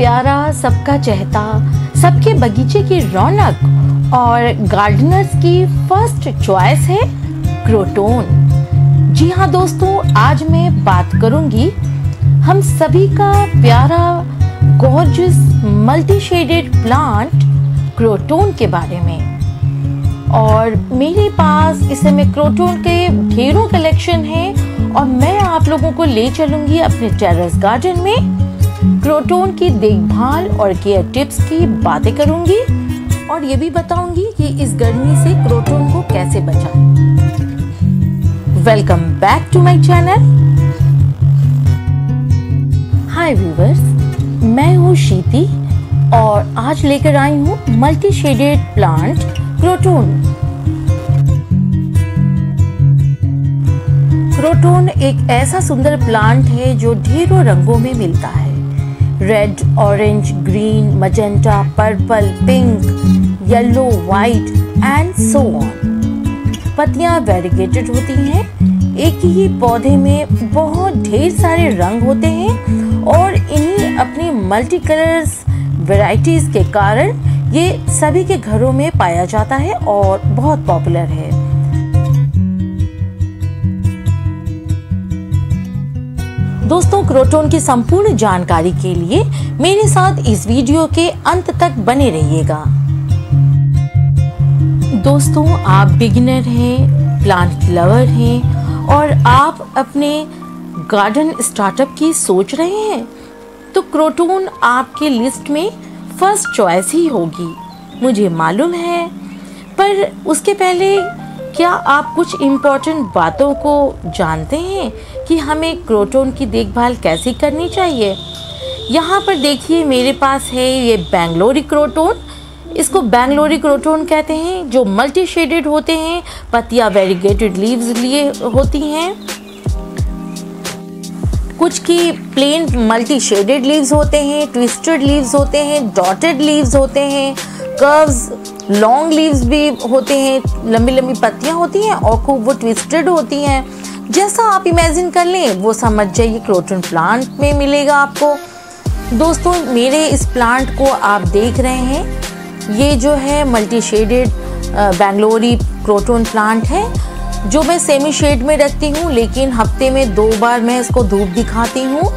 प्यारा, सबका चहेता, सबके बगीचे की रौनक और गार्डनर्स की फर्स्ट चॉइस है क्रोटोन। जी हाँ दोस्तों, आज मैं बात करूंगी हम सभी का प्यारा gorgeous multi shaded plant croton के बारे में। और मेरे पास इस समय क्रोटोन के ढेरों कलेक्शन है और मैं आप लोगों को ले चलूंगी अपने टेरेस गार्डन में। क्रोटोन की देखभाल और केयर टिप्स की बातें करूंगी और ये भी बताऊंगी कि इस गर्मी से क्रोटोन को कैसे बचाएं। Welcome back to my channel. Hi viewers, मैं हूँ शीती और आज लेकर आई हूँ multi shaded plant croton. Croton एक ऐसा सुंदर प्लांट है जो ढेरों रंगों में मिलता है। Red, orange, green, magenta, purple, pink, yellow, white and so on. पत्तियां वेरीगेटेड होती हैं। एक ही पौधे में बहुत ढेर सारे रंग होते हैं और इन्हीं अपनी मल्टी कलर्स वैरायटीज के कारण ये सभी के घरों में पाया जाता है और बहुत पॉपुलर है। दोस्तों, क्रोटोन की संपूर्ण जानकारी के लिए मेरे साथ इस वीडियो के अंत तक बने रहिएगा। दोस्तों, आप बिगिनर हैं, प्लांट लवर हैं और आप अपने गार्डन स्टार्टअप की सोच रहे हैं तो क्रोटोन आपके लिस्ट में फर्स्ट चॉइस ही होगी, मुझे मालूम है। पर उसके पहले क्या आप कुछ इम्पोर्टेंट बातों को जानते हैं कि हमें क्रोटोन की देखभाल कैसे करनी चाहिए? यहाँ पर देखिए, मेरे पास है ये बेंगलोरी क्रोटोन। इसको बेंगलोरी क्रोटोन कहते हैं, जो मल्टी शेडेड होते हैं। पत्तियाँ वेरीगेटेड लीव्स लिए होती हैं। कुछ की प्लेन मल्टी शेडेड लीव्स होते हैं, ट्विस्टेड लीव्स होते हैं, डॉटेड लीव्स होते हैं, कर्व्स, लॉन्ग लीव्स भी होते हैं, लंबी लंबी पत्तियां होती हैं और खूब वो ट्विस्टेड होती हैं। जैसा आप इमेजिन कर लें वो समझ जाइए क्रोटोन प्लांट में मिलेगा आपको। दोस्तों, मेरे इस प्लांट को आप देख रहे हैं, ये जो है मल्टी शेडेड बेंगलोरी क्रोटोन प्लांट है जो मैं सेमी शेड में रखती हूँ, लेकिन हफ्ते में 2 बार मैं इसको धूप दिखाती हूँ।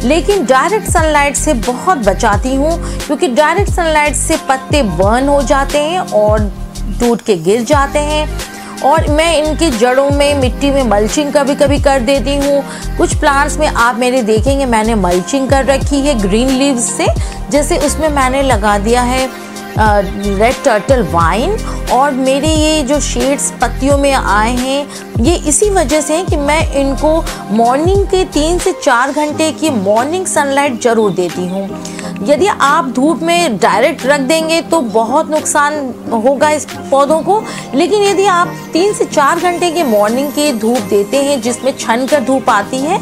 लेकिन डायरेक्ट सनलाइट से बहुत बचाती हूँ क्योंकि डायरेक्ट सनलाइट से पत्ते बर्न हो जाते हैं और टूट के गिर जाते हैं। और मैं इनकी जड़ों में मिट्टी में मल्चिंग कभी कभी कर देती हूँ। कुछ प्लांट्स में आप मेरे देखेंगे मैंने मल्चिंग कर रखी है ग्रीन लीव्स से, जैसे उसमें मैंने लगा दिया है रेड टर्टल वाइन। और मेरे ये जो शेड्स पत्तियों में आए हैं ये इसी वजह से है कि मैं इनको मॉर्निंग के 3 से 4 घंटे की मॉर्निंग सनलाइट जरूर देती हूँ। यदि आप धूप में डायरेक्ट रख देंगे तो बहुत नुकसान होगा इस पौधों को, लेकिन यदि आप 3 से 4 घंटे की मॉर्निंग की धूप देते हैं जिसमें छन कर धूप आती है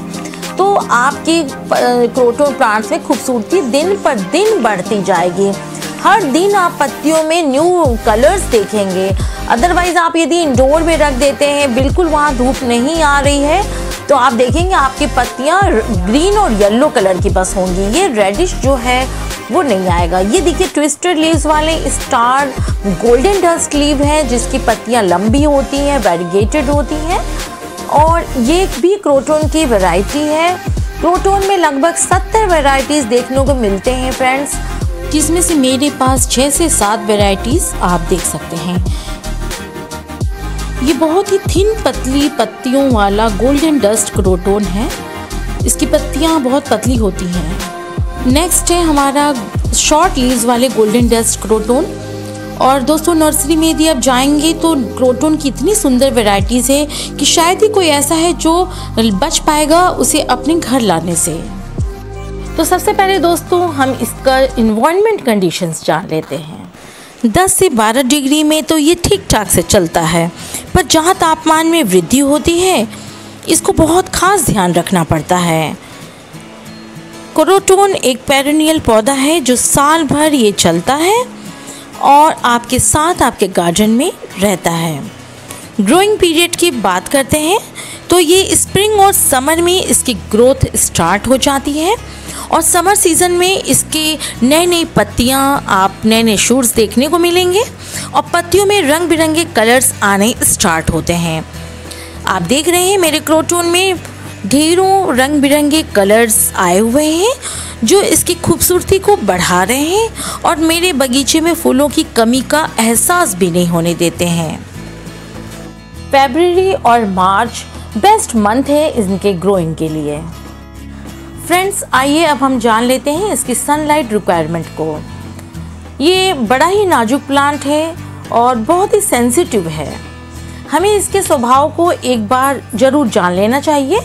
तो आपकी क्रोटोन प्लांट्स में खूबसूरती दिन पर दिन बढ़ती जाएगी। हर दिन आप पत्तियों में न्यू कलर्स देखेंगे। अदरवाइज आप यदि इंडोर में रख देते हैं, बिल्कुल वहाँ धूप नहीं आ रही है, तो आप देखेंगे आपकी पत्तियाँ ग्रीन और येलो कलर की बस होंगी। ये रेडिश जो है वो नहीं आएगा। ये देखिए ट्विस्टेड लीव्स वाले स्टार गोल्डन डस्ट लीव है जिसकी पत्तियाँ लंबी होती हैं, वेरीगेटेड होती हैं और ये भी क्रोटोन की वैरायटी है। क्रोटोन में लगभग 70 वैरायटीज देखने को मिलते हैं फ्रेंड्स, जिसमें से मेरे पास 6 से 7 वैरायटीज आप देख सकते हैं। ये बहुत ही थिन पतली पत्तियों वाला गोल्डन डस्ट क्रोटोन है। इसकी पत्तियां बहुत पतली होती हैं। नेक्स्ट है हमारा शॉर्ट लीव्स वाले गोल्डन डस्ट क्रोटोन। और दोस्तों, नर्सरी में यदि आप जाएंगे तो क्रोटोन की इतनी सुंदर वैरायटीज है कि शायद ही कोई ऐसा है जो बच पाएगा उसे अपने घर लाने से। तो सबसे पहले दोस्तों हम इसका इन्वायरमेंट कंडीशंस जान लेते हैं। 10 से 12 डिग्री में तो ये ठीक ठाक से चलता है, पर जहाँ तापमान में वृद्धि होती है इसको बहुत खास ध्यान रखना पड़ता है। क्रोटोन एक पेरेनियल पौधा है जो साल भर ये चलता है और आपके साथ आपके गार्डन में रहता है। ग्रोइंग पीरियड की बात करते हैं तो ये स्प्रिंग और समर में इसकी ग्रोथ स्टार्ट हो जाती है और समर सीज़न में इसके नए नई पत्तियाँ, आप नए नए शूट्स देखने को मिलेंगे और पत्तियों में रंग बिरंगे कलर्स आने स्टार्ट होते हैं। आप देख रहे हैं मेरे क्रोटोन में ढेरों रंग बिरंगे कलर्स आए हुए हैं जो इसकी खूबसूरती को बढ़ा रहे हैं और मेरे बगीचे में फूलों की कमी का एहसास भी नहीं होने देते हैं। फरवरी और मार्च बेस्ट मंथ है इनके ग्रोइंग के लिए। फ्रेंड्स, आइए अब हम जान लेते हैं इसकी सनलाइट रिक्वायरमेंट को। ये बड़ा ही नाजुक प्लांट है और बहुत ही सेंसिटिव है। हमें इसके स्वभाव को एक बार ज़रूर जान लेना चाहिए,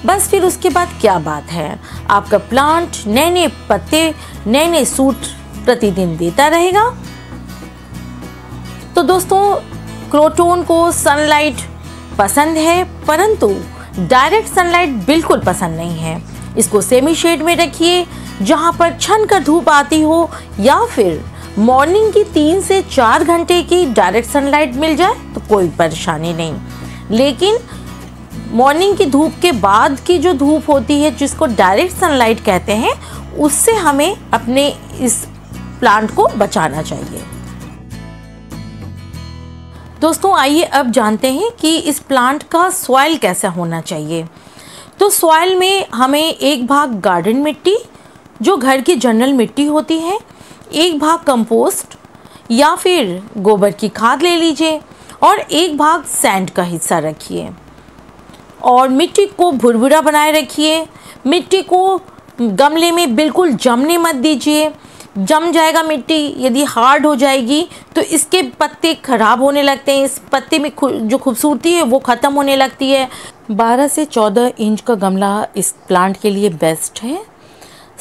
बस फिर उसके बाद क्या बात है, आपका प्लांट नए नए पत्ते, नए नए सूट प्रतिदिन देता रहेगा। तो दोस्तों, क्रोटोन को सनलाइट पसंद है, परंतु डायरेक्ट सनलाइट बिल्कुल पसंद नहीं है। इसको सेमी शेड में रखिए जहाँ पर छन कर धूप आती हो, या फिर मॉर्निंग की 3 से 4 घंटे की डायरेक्ट सनलाइट मिल जाए तो कोई परेशानी नहीं। लेकिन मॉर्निंग की धूप के बाद की जो धूप होती है, जिसको डायरेक्ट सनलाइट कहते हैं, उससे हमें अपने इस प्लांट को बचाना चाहिए। दोस्तों, आइए अब जानते हैं कि इस प्लांट का सॉइल कैसा होना चाहिए। तो सॉइल में हमें एक भाग गार्डन मिट्टी, जो घर की जनरल मिट्टी होती है, एक भाग कंपोस्ट या फिर गोबर की खाद ले लीजिए और एक भाग सैंड का हिस्सा रखिए और मिट्टी को भुरभुरा बनाए रखिए। मिट्टी को गमले में बिल्कुल जमने मत दीजिए। जम जाएगा मिट्टी, यदि हार्ड हो जाएगी तो इसके पत्ते ख़राब होने लगते हैं, इस पत्ते में जो खूबसूरती है वो ख़त्म होने लगती है। 12 से 14 इंच का गमला इस प्लांट के लिए बेस्ट है।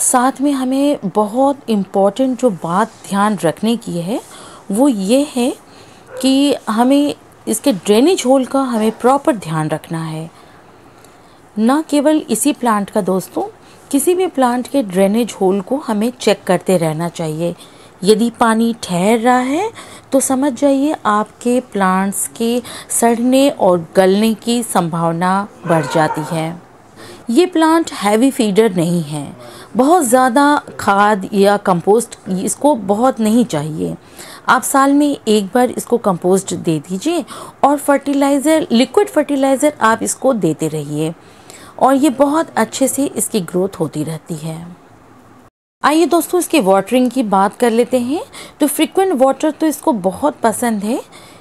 साथ में हमें बहुत इम्पॉर्टेंट जो बात ध्यान रखने की है वो ये है कि हमें इसके ड्रेनेज होल का हमें प्रॉपर ध्यान रखना है। ना केवल इसी प्लांट का दोस्तों, किसी भी प्लांट के ड्रेनेज होल को हमें चेक करते रहना चाहिए। यदि पानी ठहर रहा है तो समझ जाइए आपके प्लांट्स के सड़ने और गलने की संभावना बढ़ जाती है। ये प्लांट हैवी फीडर नहीं है, बहुत ज़्यादा खाद या कंपोस्ट इसको बहुत नहीं चाहिए। आप साल में एक बार इसको कंपोस्ट दे दीजिए और फर्टिलाइज़र, लिक्विड फर्टिलाइज़र आप इसको देते रहिए और ये बहुत अच्छे से इसकी ग्रोथ होती रहती है। आइए दोस्तों, इसकी वाटरिंग की बात कर लेते हैं। तो फ्रीक्वेंट वाटर तो इसको बहुत पसंद है।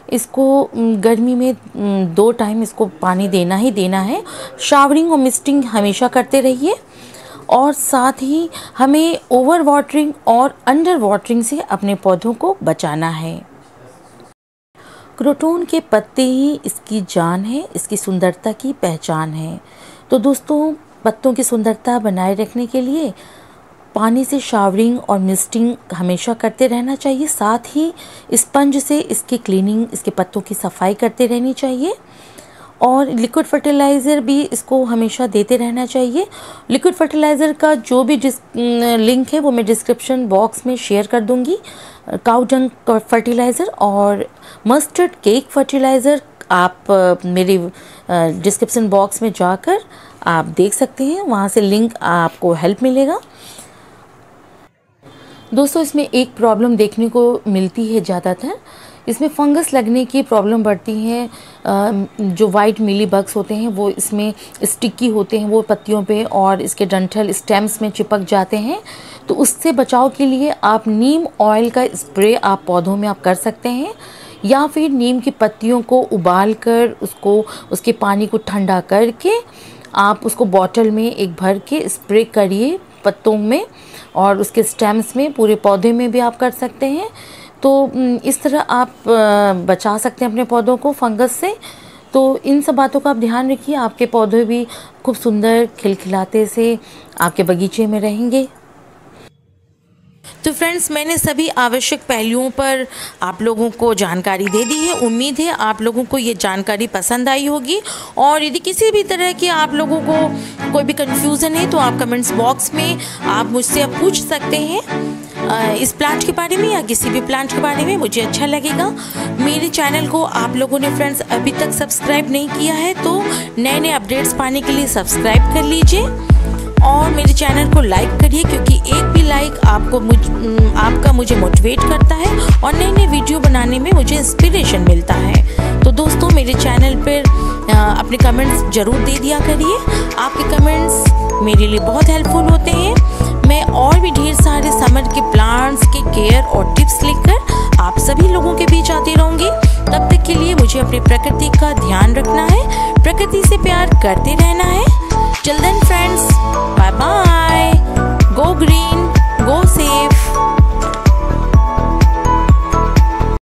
इसको गर्मी में 2 टाइम इसको पानी देना ही देना है। शावरिंग और मिस्टिंग हमेशा करते रहिए और साथ ही हमें ओवर वाटरिंग और अंडर वाटरिंग से अपने पौधों को बचाना है। क्रोटोन के पत्ते ही इसकी जान है, इसकी सुंदरता की पहचान है। तो दोस्तों, पत्तों की सुंदरता बनाए रखने के लिए पानी से शावरिंग और मिस्टिंग हमेशा करते रहना चाहिए। साथ ही स्पंज से इसकी क्लीनिंग, इसके पत्तों की सफाई करते रहनी चाहिए और लिक्विड फर्टिलाइज़र भी इसको हमेशा देते रहना चाहिए। लिक्विड फर्टिलाइज़र का जो भी लिंक है वो मैं डिस्क्रिप्शन बॉक्स में शेयर कर दूंगी। काऊ डंग फर्टिलाइज़र और मस्टर्ड केक फर्टिलाइज़र आप मेरे डिस्क्रिप्शन बॉक्स में जाकर आप देख सकते हैं, वहाँ से लिंक आपको हेल्प मिलेगा। दोस्तों, इसमें एक प्रॉब्लम देखने को मिलती है ज़्यादातर, इसमें फंगस लगने की प्रॉब्लम बढ़ती है। जो वाइट मिली बग्स होते हैं वो इसमें स्टिकी होते हैं, वो पत्तियों पे और इसके डंठल स्टेम्स में चिपक जाते हैं। तो उससे बचाव के लिए आप नीम ऑयल का स्प्रे आप पौधों में आप कर सकते हैं, या फिर नीम की पत्तियों को उबाल कर उसके पानी को ठंडा करके आप उसको बॉटल में एक भर के स्प्रे करिए पत्तों में और उसके स्टेम्स में, पूरे पौधे में भी आप कर सकते हैं। तो इस तरह आप बचा सकते हैं अपने पौधों को फंगस से। तो इन सब बातों का आप ध्यान रखिए, आपके पौधे भी खूब सुंदर खिलखिलाते से आपके बगीचे में रहेंगे। तो फ्रेंड्स, मैंने सभी आवश्यक पहलुओं पर आप लोगों को जानकारी दे दी है। उम्मीद है आप लोगों को ये जानकारी पसंद आई होगी और यदि किसी भी तरह की आप लोगों को कोई भी कन्फ्यूज़न है तो आप कमेंट्स बॉक्स में आप मुझसे पूछ सकते हैं इस प्लांट के बारे में या किसी भी प्लांट के बारे में। मुझे अच्छा लगेगा। मेरे चैनल को आप लोगों ने फ्रेंड्स अभी तक सब्सक्राइब नहीं किया है तो नए नए अपडेट्स पाने के लिए सब्सक्राइब कर लीजिए और मेरे चैनल को लाइक करिए, क्योंकि एक भी लाइक आपका मुझे मोटिवेट करता है और नई नई वीडियो बनाने में मुझे इंस्पिरेशन मिलता है। तो दोस्तों मेरे चैनल पर अपने कमेंट्स ज़रूर दे दिया करिए। आपके कमेंट्स मेरे लिए बहुत हेल्पफुल होते हैं। मैं और भी ढेर सारे समर के प्लांट्स के केयर और टिप्स लेकर आप सभी लोगों के बीच आती रहूँगी। तब तक के लिए मुझे अपनी प्रकृति का ध्यान रखना है, प्रकृति से प्यार करते रहना है। Till then